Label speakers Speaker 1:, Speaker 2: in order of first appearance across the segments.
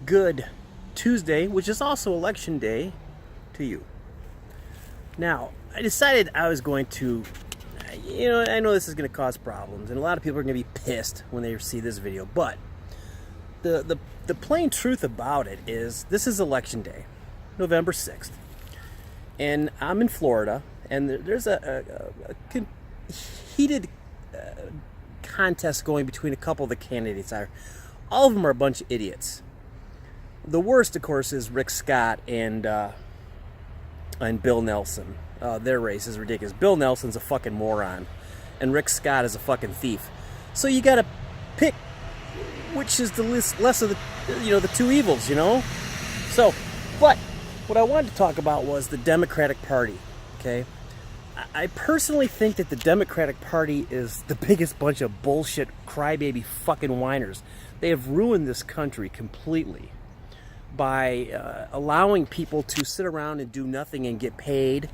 Speaker 1: good Tuesday, which is also election day, to you. Now, I decided I was going to, I know this is going to cause problems, and a lot of people are going to be pissed when they see this video, but the plain truth about it is this is election day, November 6th, and I'm in Florida, and there's a heated contest going between a couple of the candidates. All of them are a bunch of idiots. The worst, of course, is Rick Scott and Bill Nelson. Their race is ridiculous. Bill Nelson's a fucking moron, and Rick Scott is a fucking thief. So you got to pick which is the less of the two evils, So, but what I wanted to talk about was the Democratic Party. Okay, I personally think that the Democratic Party is the biggest bunch of bullshit, crybaby fucking whiners. They have ruined this country completely by allowing people to sit around and do nothing and get paid.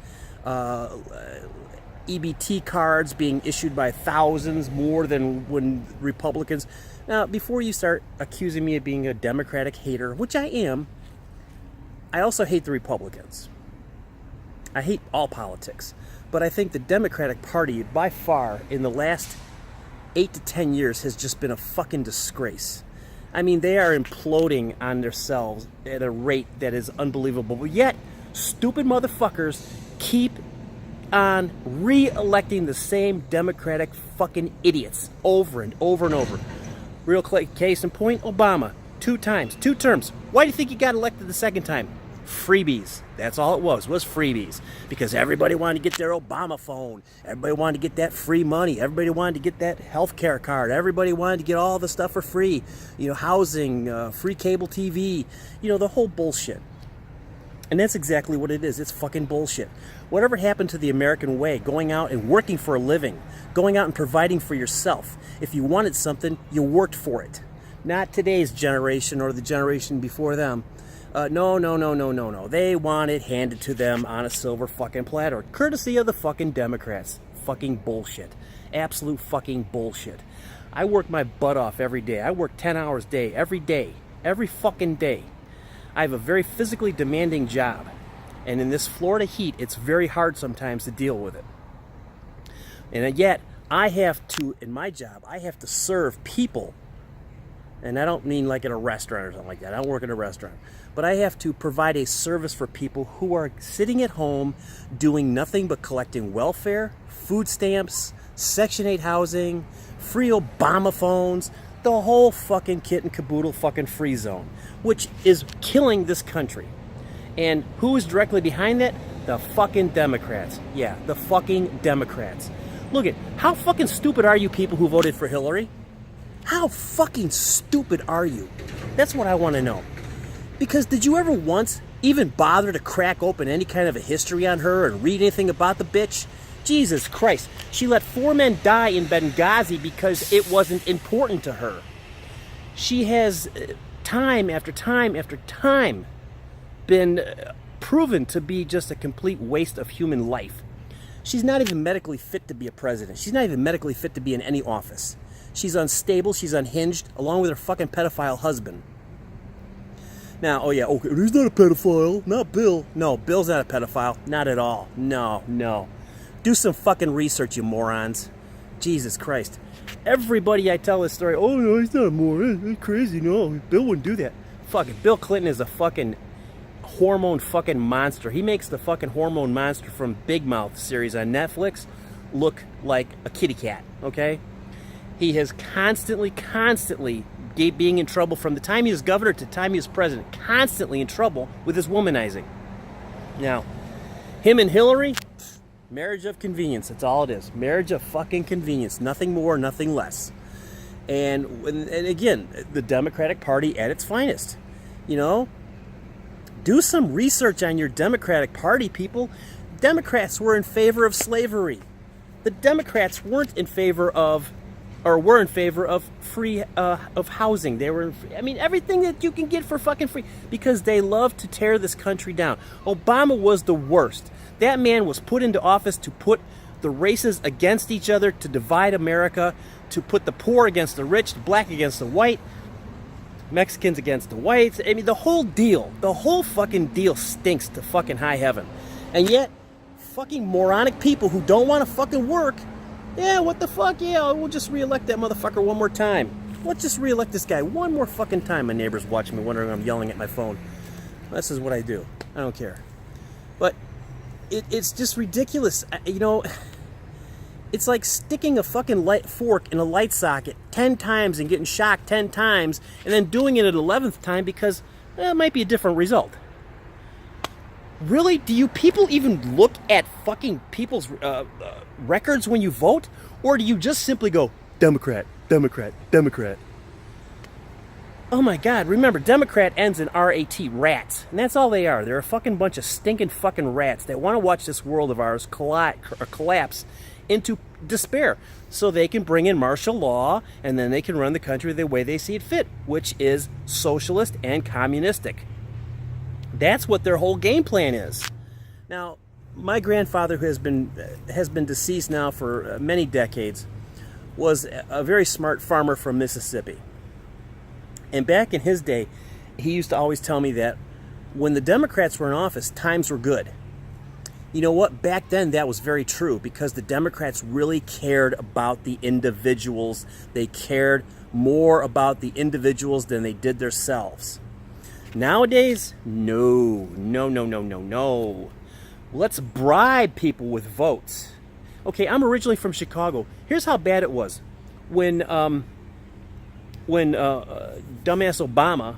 Speaker 1: EBT cards being issued by thousands more than when Republicans. Now, before you start accusing me of being a Democratic hater, which I am, I also hate the Republicans. I hate all politics. But I think the Democratic Party, by far, in the last 8 to 10 years, has just been a fucking disgrace. I mean, they are imploding on themselves at a rate that is unbelievable. But yet, stupid motherfuckers keep on re-electing the same Democratic fucking idiots over and over and over. Real case in point, Obama. 2 times, 2 terms. Why do you think he got elected the second time? Freebies. That's all it was freebies. Because everybody wanted to get their Obama phone. Everybody wanted to get that free money. Everybody wanted to get that health care card. Everybody wanted to get all the stuff for free. Housing, free cable TV, the whole bullshit. And that's exactly what it is. It's fucking bullshit. Whatever happened to the American way, going out and working for a living, going out and providing for yourself. If you wanted something, you worked for it. Not today's generation or the generation before them. No. They want it handed to them on a silver fucking platter, courtesy of the fucking Democrats. Fucking bullshit. Absolute fucking bullshit. I work my butt off every day. I work 10 hours a day, every fucking day. I have a very physically demanding job. And in this Florida heat, it's very hard sometimes to deal with it. And yet, in my job, I have to serve people. And I don't mean like at a restaurant or something like that. I don't work in a restaurant. But I have to provide a service for people who are sitting at home doing nothing but collecting welfare, food stamps, Section 8 housing, free Obama phones, the whole fucking kit and caboodle fucking free zone, which is killing this country. And who is directly behind that? The fucking Democrats. Yeah, the fucking Democrats. Look how fucking stupid are you people who voted for Hillary? How fucking stupid are you? That's what I want to know. Because did you ever once even bother to crack open any kind of a history on her and read anything about the bitch? Jesus Christ. She let 4 men die in Benghazi because it wasn't important to her. She has time after time after time been proven to be just a complete waste of human life. She's not even medically fit to be a president. She's not even medically fit to be in any office. She's unstable, she's unhinged, along with her fucking pedophile husband. Now, okay, he's not a pedophile, not Bill. No, Bill's not a pedophile, not at all. No. Do some fucking research, you morons. Jesus Christ. Everybody I tell this story, oh no, he's not a moron, he's crazy, no, Bill wouldn't do that. Fuck it, Bill Clinton is a fucking hormone fucking monster. He makes the fucking hormone monster from Big Mouth series on Netflix look like a kitty cat, okay? He has constantly being in trouble from the time he was governor to the time he was president, constantly in trouble with his womanizing. Now, him and Hillary, marriage of convenience, that's all it is. Marriage of fucking convenience, nothing more, nothing less. And again, the Democratic Party at its finest. Do some research on your Democratic Party, people. Democrats were in favor of slavery. The Democrats weren't in favor of, or were in favor of free of housing. They were, everything that you can get for fucking free, because they love to tear this country down. Obama was the worst. That man was put into office to put the races against each other, to divide America, to put the poor against the rich, the black against the white. Mexicans against the whites. I mean, the whole fucking deal stinks to fucking high heaven. And yet, fucking moronic people who don't want to fucking work, yeah, what the fuck, yeah, we'll just reelect that motherfucker one more time. Let's just reelect this guy one more fucking time. My neighbor's watching me, wondering I'm yelling at my phone. This is what I do. I don't care. But it's just ridiculous. You know, it's like sticking a fucking fork in a light socket 10 times and getting shocked 10 times and then doing it an 11th time because it might be a different result. Really? Do you people even look at fucking people's records when you vote? Or do you just simply go, Democrat, Democrat, Democrat? Oh my God, remember, Democrat ends in R-A-T, rats. And that's all they are. They're a fucking bunch of stinking fucking rats that want to watch this world of ours collapse into despair so they can bring in martial law and then they can run the country the way they see it fit, which is socialist and communistic. That's what their whole game plan is. Now, my grandfather, who has been deceased now for many decades, was a very smart farmer from Mississippi. And back in his day, he used to always tell me that when the Democrats were in office, times were good. You know what? Back then, that was very true because the Democrats really cared about the individuals. They cared more about the individuals than they did themselves. Nowadays, no. Let's bribe people with votes. Okay, I'm originally from Chicago. Here's how bad it was. When dumbass Obama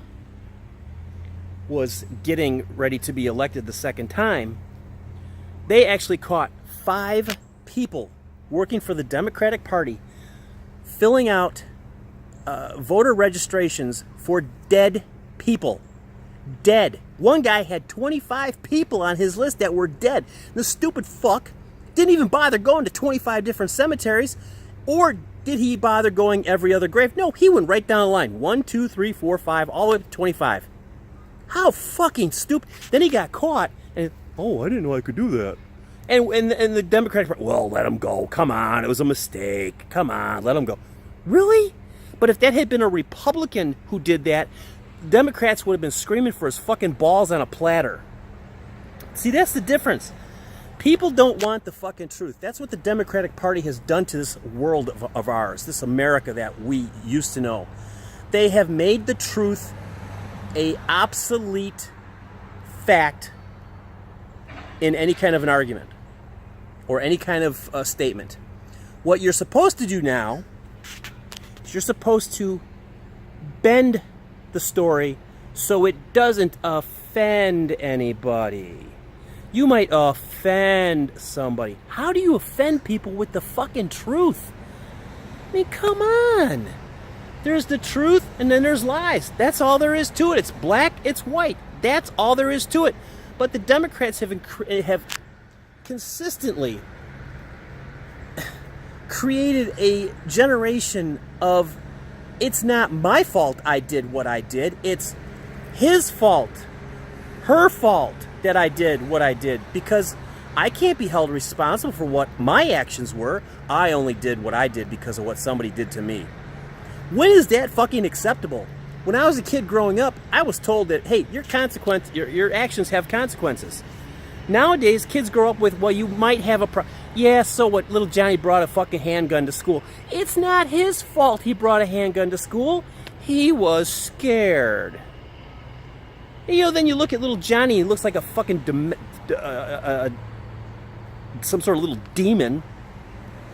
Speaker 1: was getting ready to be elected the second time, they actually caught 5 people working for the Democratic Party filling out voter registrations for dead people. Dead. One guy had 25 people on his list that were dead. The stupid fuck didn't even bother going to 25 different cemeteries, or did he bother going every other grave? No, he went right down the line. 1, 2, 3, 4, 5, all the way up to 25. How fucking stupid. Then he got caught, and, oh, I didn't know I could do that. And the Democratic Party, well, let him go. Come on, it was a mistake. Come on, let him go. Really? But if that had been a Republican who did that, Democrats would have been screaming for his fucking balls on a platter. See, that's the difference. People don't want the fucking truth. That's what the Democratic Party has done to this world of ours, this America that we used to know. They have made the truth a obsolete fact in any kind of an argument or any kind of statement. What you're supposed to do now is you're supposed to bend the story so it doesn't offend anybody. You might offend somebody. How do you offend people with the fucking truth? I mean, come on. There's the truth and then there's lies. That's all there is to it. It's black, it's white. That's all there is to it. But the Democrats have consistently created a generation of, it's not my fault I did what I did. It's his fault, her fault that I did what I did, because I can't be held responsible for what my actions were. I only did what I did because of what somebody did to me. When is that fucking acceptable? When I was a kid growing up, I was told that, hey, your actions have consequences. Nowadays, kids grow up with, well, you might have a yeah, so what, little Johnny brought a fucking handgun to school. It's not his fault he brought a handgun to school. He was scared. You know, then you look at little Johnny, he looks like a fucking some sort of little demon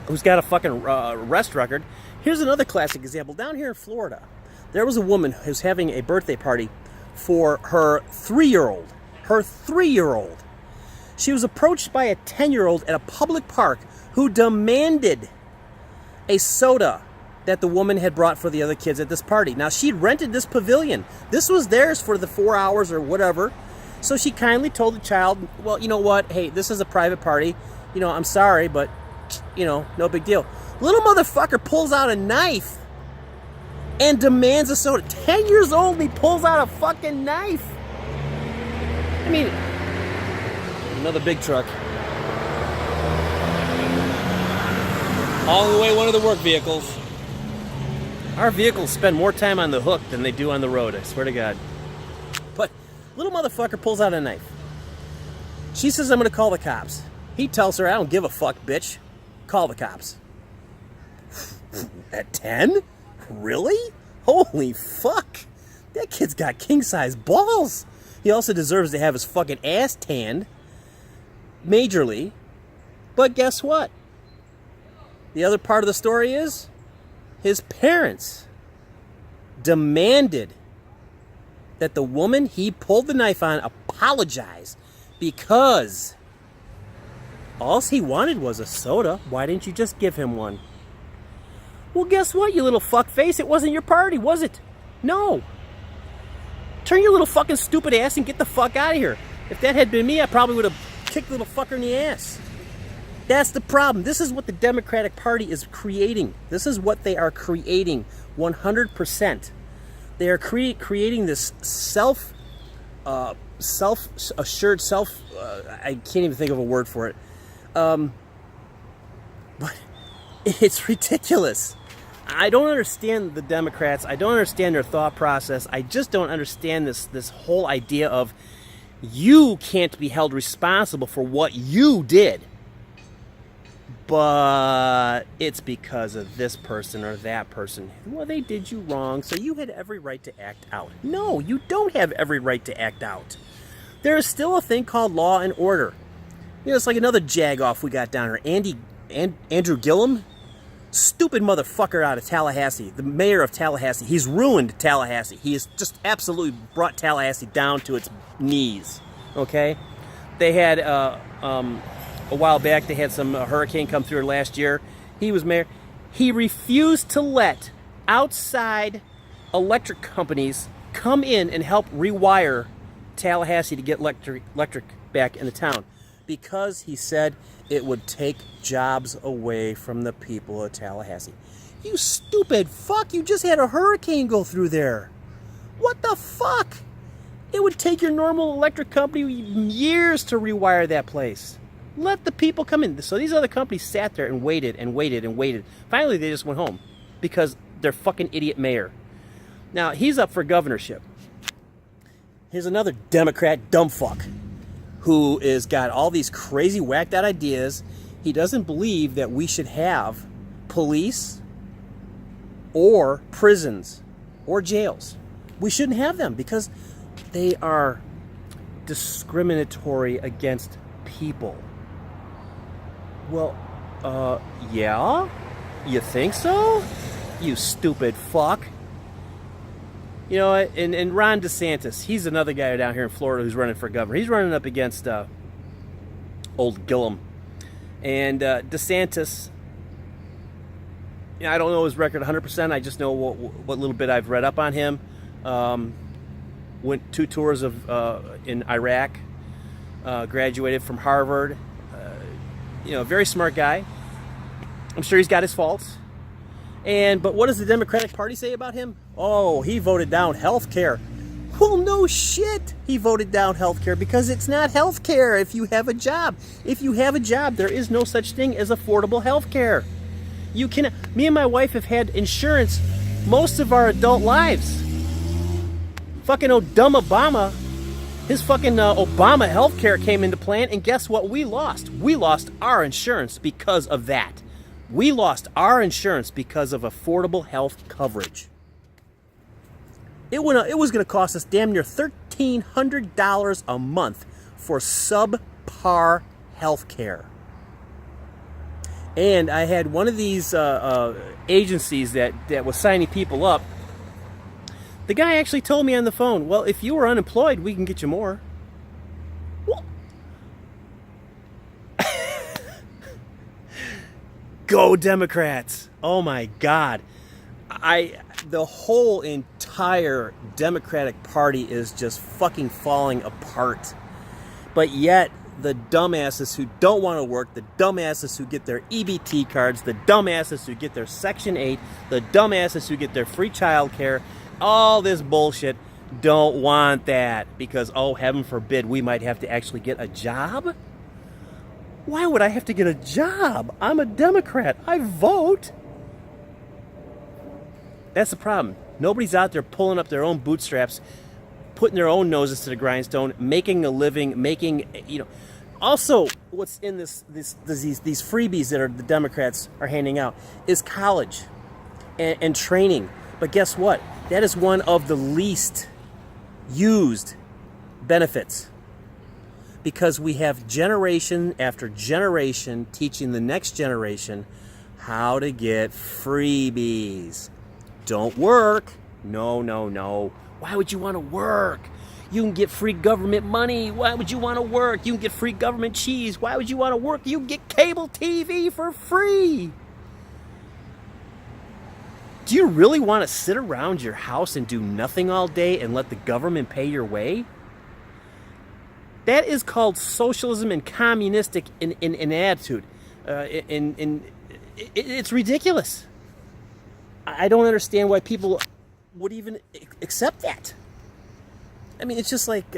Speaker 1: who's got a fucking arrest record. Here's another classic example. Down here in Florida, there was a woman who's having a birthday party for her 3-year-old. Her 3-year-old. She was approached by a 10-year-old at a public park who demanded a soda that the woman had brought for the other kids at this party. Now, she'd rented this pavilion. This was theirs for the 4 hours or whatever. So she kindly told the child, well, you know what? Hey, this is a private party. You know, I'm sorry, but, you know, no big deal. Little motherfucker pulls out a knife and demands a soda. 10 years old, he pulls out a fucking knife. I mean, another big truck. On the way, one of the work vehicles. Our vehicles spend more time on the hook than they do on the road, I swear to God. But little motherfucker pulls out a knife. She says, I'm going to call the cops. He tells her, I don't give a fuck, bitch. Call the cops. At 10? Really? Holy fuck. That kid's got king-size balls. He also deserves to have his fucking ass tanned. Majorly. But guess what? The other part of the story is his parents demanded that the woman he pulled the knife on apologize because all he wanted was a soda. Why didn't you just give him one? Well, guess what, you little fuckface? It wasn't your party, was it? No. Turn your little fucking stupid ass and get the fuck out of here. If that had been me, I probably would have kicked the little fucker in the ass. That's the problem. This is what the Democratic Party is creating. This is what they are creating 100%. They are creating this self-assured, I can't even think of a word for it. But it's ridiculous. I don't understand the Democrats. I don't understand their thought process. I just don't understand this whole idea of you can't be held responsible for what you did. But it's because of this person or that person. Well, they did you wrong, so you had every right to act out. No, you don't have every right to act out. There is still a thing called law and order. You know, it's like another jag-off we got down here. Andrew Gillum? Stupid motherfucker out of Tallahassee. The mayor of Tallahassee. He's ruined Tallahassee. He has just absolutely brought Tallahassee down to its knees. Okay? They had... a while back, they had some hurricane come through last year. He was mayor. He refused to let outside electric companies come in and help rewire Tallahassee to get electric back in the town because he said it would take jobs away from the people of Tallahassee. You stupid fuck, you just had a hurricane go through there. What the fuck? It would take your normal electric company years to rewire that place. Let the people come in. So these other companies sat there and waited and waited and waited. Finally, they just went home because their fucking idiot mayor. Now, he's up for governorship. Here's another Democrat dumbfuck who is got all these crazy whacked out ideas. He doesn't believe that we should have police or prisons or jails. We shouldn't have them because they are discriminatory against people. Well, yeah? You think so? You stupid fuck. You know, and Ron DeSantis, he's another guy down here in Florida who's running for governor. He's running up against old Gillum. And DeSantis, you know, I don't know his record 100%. I just know what little bit I've read up on him. Went 2 tours in Iraq. Graduated from Harvard. You know, very smart guy. I'm sure he's got his faults. But what does the Democratic Party say about him? Oh, he voted down health care. Well, no shit. He voted down health care because it's not health care if you have a job. If you have a job, there is no such thing as affordable health care. Me and my wife have had insurance most of our adult lives. Fucking dumb Obama. His fucking Obama healthcare came into plan, and guess what we lost? We lost our insurance because of that. We lost our insurance because of affordable health coverage. It was going to cost us damn near $1,300 a month for subpar healthcare. And I had one of these agencies that was signing people up. The guy actually told me on the phone, well, if you were unemployed, we can get you more. Well, go Democrats. Oh my God. The whole entire Democratic Party is just fucking falling apart. But yet, the dumbasses who don't want to work, the dumbasses who get their EBT cards, the dumbasses who get their Section 8, the dumbasses who get their free child care, all this bullshit, don't want that because, oh, heaven forbid, we might have to actually get a job. Why would I have to get a job? I'm a Democrat. I vote. That's the problem. Nobody's out there pulling up their own bootstraps, putting their own noses to the grindstone, making a living, Also, what's in these freebies that the Democrats are handing out is college and training. But guess what? That is one of the least used benefits, because we have generation after generation teaching the next generation how to get freebies. Don't work. No. Why would you want to work? You can get free government money. Why would you want to work? You can get free government cheese. Why would you want to work? You can get cable TV for free. Do you really want to sit around your house and do nothing all day and let the government pay your way? That is called socialism and communistic in attitude. It's ridiculous. I don't understand why people would even accept that. I mean, it's just like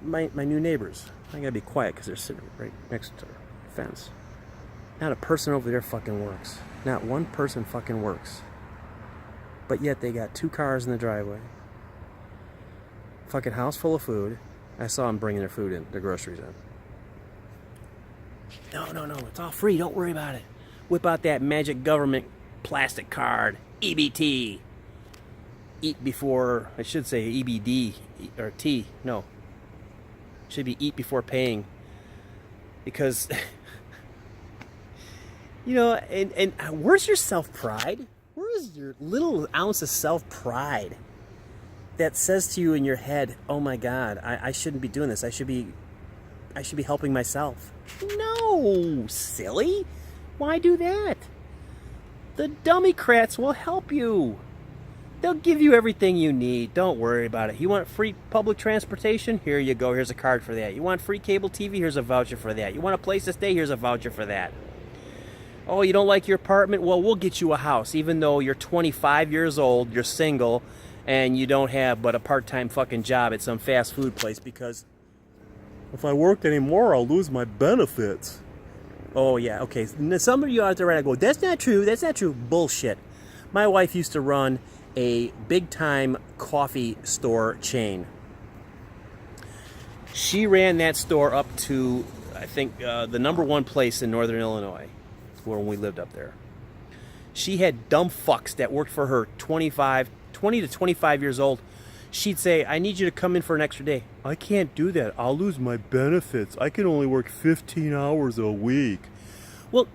Speaker 1: my new neighbors. I gotta be quiet because they're sitting right next to the fence. Not a person over there fucking works. Not one person fucking works. But yet they got 2 cars in the driveway. Fucking house full of food. I saw them bringing their food in, their groceries in. No, it's all free. Don't worry about it. Whip out that magic government plastic card, EBT. Eat before, I should say EBD or T. No. It should be eat before paying. Because, and where's your self-pride? Where is your little ounce of self-pride that says to you in your head, oh my God, I shouldn't be doing this. I should be helping myself. No, silly. Why do that? The Dummycrats will help you. They'll give you everything you need. Don't worry about it. You want free public transportation? Here you go. Here's a card for that. You want free cable TV? Here's a voucher for that. You want a place to stay? Here's a voucher for that. Oh, you don't like your apartment? Well, we'll get you a house. Even though you're 25 years old, you're single, and you don't have but a part-time fucking job at some fast food place, because if I work anymore, I'll lose my benefits. Oh, yeah, okay. Some of you out there right now go, that's not true. Bullshit. My wife used to run a big-time coffee store chain. She ran that store up to, I think, the #1 place in Northern Illinois, when we lived up there. She had dumb fucks that worked for her 20 to 25 years old. She'd say, I need you to come in for an extra day. I can't do that. I'll lose my benefits. I can only work 15 hours a week. Well,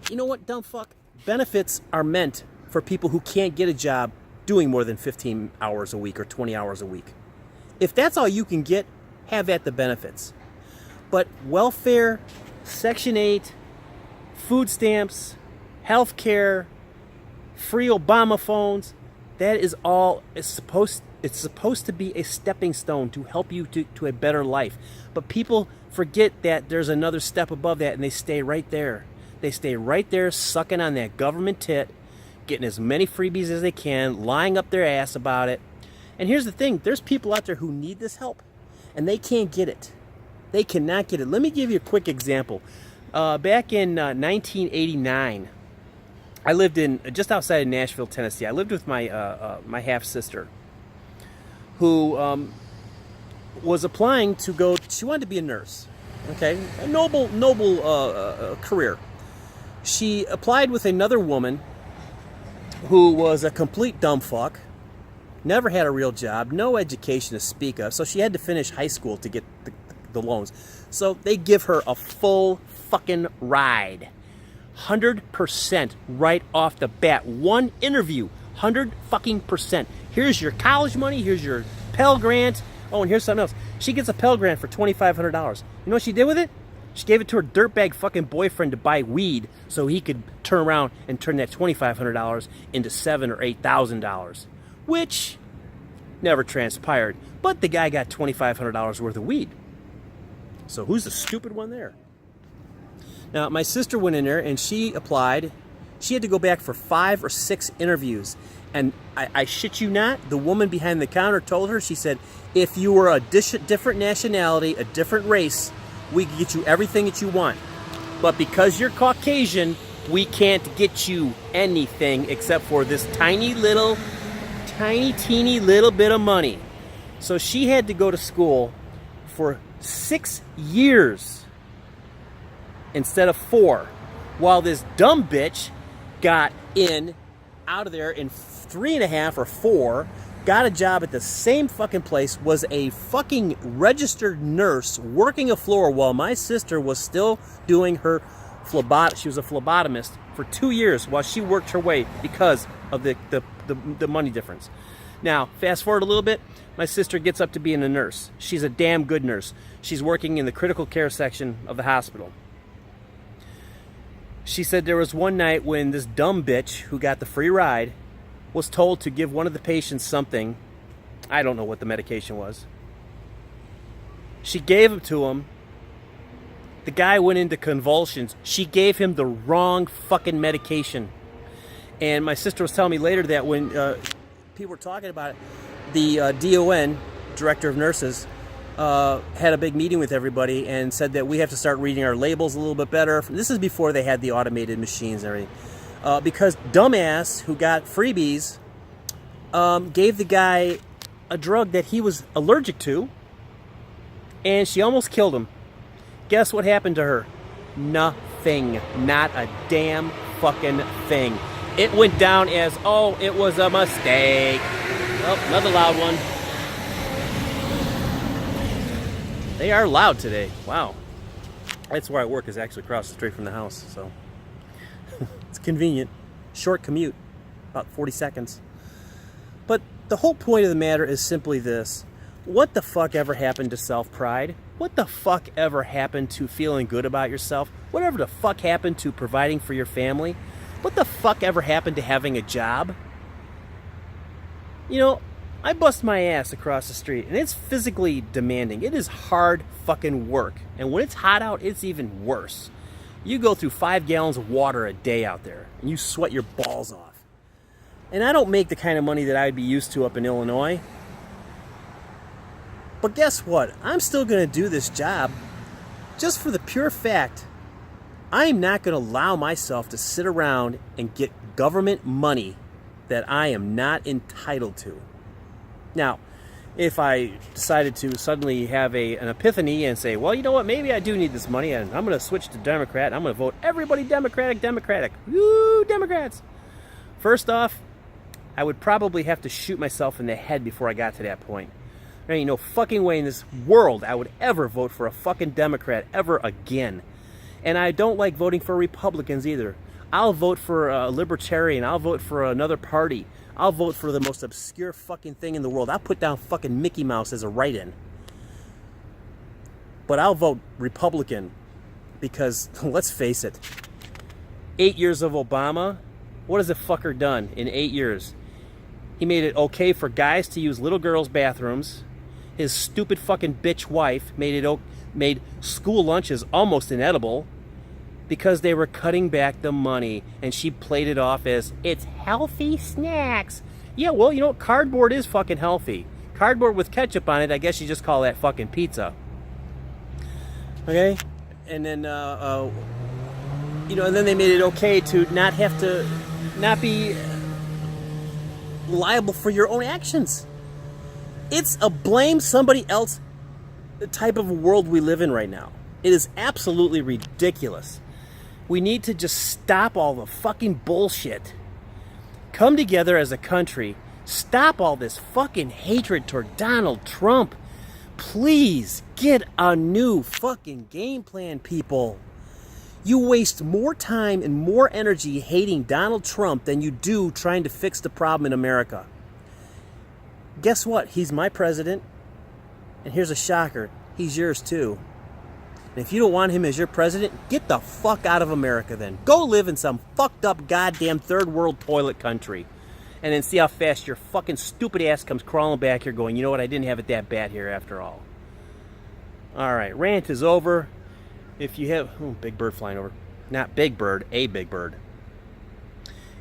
Speaker 1: you know what, dumb fuck? Benefits are meant for people who can't get a job doing more than 15 hours a week or 20 hours a week. If that's all you can get, have at the benefits. But welfare, Section 8, food stamps, health care, free Obama phones, that is all it's supposed to be a stepping stone to help you to a better life. But people forget that there's another step above that, and they stay right there. They stay right there sucking on that government tit, getting as many freebies as they can, lying up their ass about it. And here's the thing, there's people out there who need this help, and they can't get it. They cannot get it. Let me give you a quick example. Back in 1989, I lived in just outside of Nashville, Tennessee. I lived with my my half-sister, who was applying to go. She wanted to be a nurse. Okay, a noble career. She applied with another woman who was a complete dumb fuck, never had a real job, no education to speak of, so she had to finish high school to get the loans. So they give her a full fucking ride. 100% right off the bat. One interview, 100 fucking percent. Here's your college money, here's your Pell Grant. Oh, and here's something else. She gets a Pell Grant for $2,500. You know what she did with it? She gave it to her dirtbag fucking boyfriend to buy weed so he could turn around and turn that $2,500 into $7,000 or $8,000, which never transpired. But the guy got $2,500 worth of weed. So who's the stupid one there? Now, my sister went in there and she applied. She had to go back for 5 or 6 interviews. And I shit you not, the woman behind the counter told her, she said, if you were a different nationality, a different race, we can get you everything that you want. But because you're Caucasian, we can't get you anything except for this tiny teeny little bit of money. So she had to go to school for 6 years instead of 4, while this dumb bitch got out of there in 3.5 or 4, got a job at the same fucking place, was a fucking registered nurse working a floor while my sister was still doing her she was a phlebotomist for 2 years while she worked her way because of the money difference. Now, fast forward a little bit, my sister gets up to being a nurse. She's a damn good nurse. She's working in the critical care section of the hospital. She said there was one night when this dumb bitch who got the free ride was told to give one of the patients something. I don't know what the medication was. She gave it to him. The guy went into convulsions. She gave him the wrong fucking medication. And my sister was telling me later that when people were talking about it, the DON, Director of Nurses, had a big meeting with everybody and said that we have to start reading our labels a little bit better. This is before they had the automated machines and everything. Because dumbass who got freebies gave the guy a drug that he was allergic to, and she almost killed him. Guess what happened to her? Nothing. Not a damn fucking thing. It went down as, oh, it was a mistake. Oh, another loud one. They are loud today. Wow. That's where I work, is actually across the street from the house, so it's convenient. Short commute, about 40 seconds. But the whole point of the matter is simply this. What the fuck ever happened to self-pride? What the fuck ever happened to feeling good about yourself? Whatever the fuck happened to providing for your family? What the fuck ever happened to having a job? You know, I bust my ass across the street, and it's physically demanding. It is hard fucking work. And when it's hot out, it's even worse. You go through 5 gallons of water a day out there, and you sweat your balls off. And I don't make the kind of money that I'd be used to up in Illinois. But guess what? I'm still going to do this job just for the pure fact I'm not going to allow myself to sit around and get government money that I am not entitled to. Now, if I decided to suddenly have an epiphany and say, well, you know what, maybe I do need this money, and I'm going to switch to Democrat, I'm going to vote everybody Democratic. Woo, Democrats! First off, I would probably have to shoot myself in the head before I got to that point. There ain't no fucking way in this world I would ever vote for a fucking Democrat ever again. And I don't like voting for Republicans either. I'll vote for a libertarian. I'll vote for another party. I'll vote for the most obscure fucking thing in the world. I'll put down fucking Mickey Mouse as a write-in. But I'll vote Republican because, let's face it, 8 years of Obama, what has the fucker done in 8 years? He made it okay for guys to use little girls' bathrooms. His stupid fucking bitch wife made school lunches almost inedible because they were cutting back the money, and she played it off as, it's healthy snacks. Yeah, well, you know, cardboard is fucking healthy. Cardboard with ketchup on it, I guess you just call that fucking pizza. Okay? And then, you know, and then they made it okay to not be liable for your own actions. It's a blame somebody else type of world we live in right now. It is absolutely ridiculous. We need to just stop all the fucking bullshit. Come together as a country. Stop all this fucking hatred toward Donald Trump. Please get a new fucking game plan, people. You waste more time and more energy hating Donald Trump than you do trying to fix the problem in America. Guess what? He's my president. And here's a shocker. He's yours too. And if you don't want him as your president, get the fuck out of America then. Go live in some fucked up goddamn third world toilet country. And then see how fast your fucking stupid ass comes crawling back here going, you know what, I didn't have it that bad here after all. Alright, rant is over. If you have... Oh, big bird flying over. Not big bird, a big bird.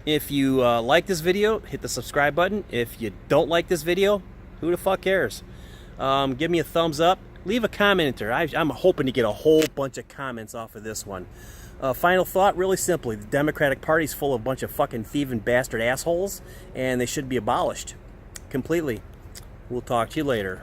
Speaker 1: If you like this video, hit the subscribe button. If you don't like this video, who the fuck cares? Give me a thumbs up. Leave a comment there. I'm hoping to get a whole bunch of comments off of this one. Final thought, really simply, the Democratic Party's full of a bunch of fucking thieving bastard assholes, and they should be abolished completely. We'll talk to you later.